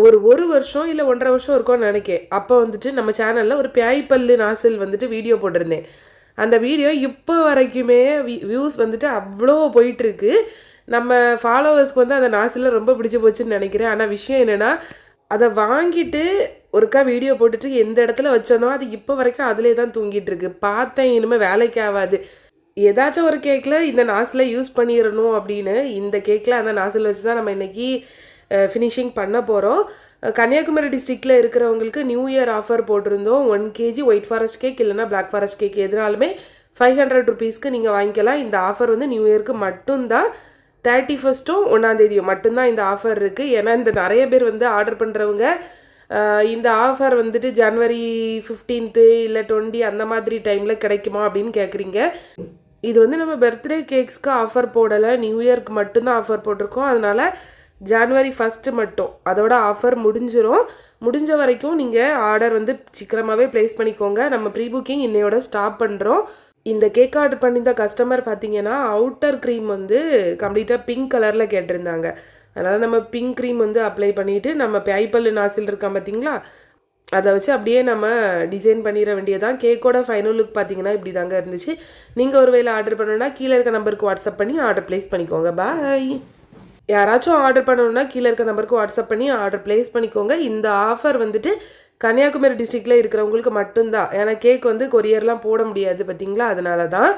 ஒரு வருஷம் இல்லை 1.5 வருஷம் இருக்கும்னு நினைக்கிறேன். அப்போ வந்துட்டு நம்ம சேனலில் ஒரு பியாய்ப்பல்லு நாசில் வந்துட்டு வீடியோ போட்டிருந்தேன். அந்த வீடியோ இப்போ வரைக்குமே வியூஸ் வந்துட்டு அவ்வளோ போயிட்டுருக்கு. நம்ம ஃபாலோவர்ஸ்க்கு வந்து அந்த நாசில் ரொம்ப பிடிச்சி போச்சுன்னு நினைக்கிறேன். ஆனால் விஷயம் என்னென்னா, அதை வாங்கிட்டு ஒருக்கா வீடியோ போட்டுட்டு எந்த இடத்துல வச்சோனோ அது இப்போ வரைக்கும் அதிலே தான் தூங்கிட்டு இருக்கு. பார்த்தேன் இனிமேல் வேலைக்கு ஆகாது, ஏதாச்சும் ஒரு கேக்கில் இந்த நாசில் யூஸ் பண்ணிடணும் அப்படின்னு இந்த கேக்கில் அந்த நாசில் வச்சு தான் நம்ம இன்றைக்கி ஃபினிஷிங் பண்ண போகிறோம். கன்னியாகுமரி டிஸ்ட்ரிக்டில் இருக்கிறவங்களுக்கு நியூ இயர் ஆஃபர் போட்டிருந்தோம். 1 kg ஒயிட் ஃபாரஸ்ட் கேக் இல்லைனா பிளாக் ஃபாரஸ்ட் கேக் எதுனாலுமே 500 rupeesக்கு நீங்கள் வாங்கிக்கலாம். இந்த ஆஃபர் வந்து நியூ இயருக்கு மட்டும்தான். 31st 1 மட்டும்தான் இந்த ஆஃபர் இருக்குது. ஏன்னா இந்த நிறைய பேர் வந்து ஆர்டர் பண்ணுறவங்க இந்த ஆஃபர் வந்துட்டு ஜனவரி 15 இல்லை 20 அந்த மாதிரி டைமில் கிடைக்குமா அப்படின்னு கேட்குறீங்க. இது வந்து நம்ம பர்த்டே கேக்ஸ்க்கு ஆஃபர் போடலை, நியூ இயர்க்கு மட்டும்தான் ஆஃபர் போட்டிருக்கோம். அதனால் ஜனவரி 1 மட்டும் அதோட ஆஃபர் முடிஞ்சிடும். முடிஞ்ச வரைக்கும் நீங்கள் ஆர்டர் வந்து சீக்கிரமாகவே ப்ளேஸ் பண்ணிக்கோங்க. நம்ம ப்ரீ புக்கிங் இன்னையோட ஸ்டாப் பண்ணுறோம். இந்த கேக் ஆர்டர் பண்ணியிருந்த கஸ்டமர் பார்த்தீங்கன்னா அவுட்டர் க்ரீம் வந்து கம்ப்ளீட்டாக பிங்க் கலரில் கேட்டிருந்தாங்க. அதனால் நம்ம பிங்க் க்ரீம் வந்து அப்ளை பண்ணிவிட்டு நம்ம பியாய்ப்பல்லு நாசில் இருக்கான் பார்த்தீங்களா, அதை வச்சு அப்படியே நம்ம டிசைன் பண்ணிட வேண்டியதான். கேக்கோட ஃபைனல் லுக் பார்த்தீங்கன்னா இப்படி தாங்க இருந்துச்சு. நீங்கள் ஒரு வேளை ஆர்டர் பண்ணணுன்னா கீழே இருக்க நம்பருக்கு வாட்ஸ்அப் பண்ணி ஆர்டர் ப்ளேஸ் பண்ணிக்கோங்க. பாய். யாராச்சும் ஆர்டர் பண்ணணுன்னா கீழே இருக்க நம்பருக்கு வாட்ஸ்அப் பண்ணி ஆர்டர் ப்ளேஸ் பண்ணிக்கோங்க. இந்த ஆஃபர் வந்துட்டு கன்னியாகுமரி டிஸ்ட்ரிக்டில் இருக்கிறவங்களுக்கு மட்டும்தான். ஏன்னா கேக் வந்து கொரியர்லாம் போட முடியாது பார்த்தீங்களா, அதனால தான்.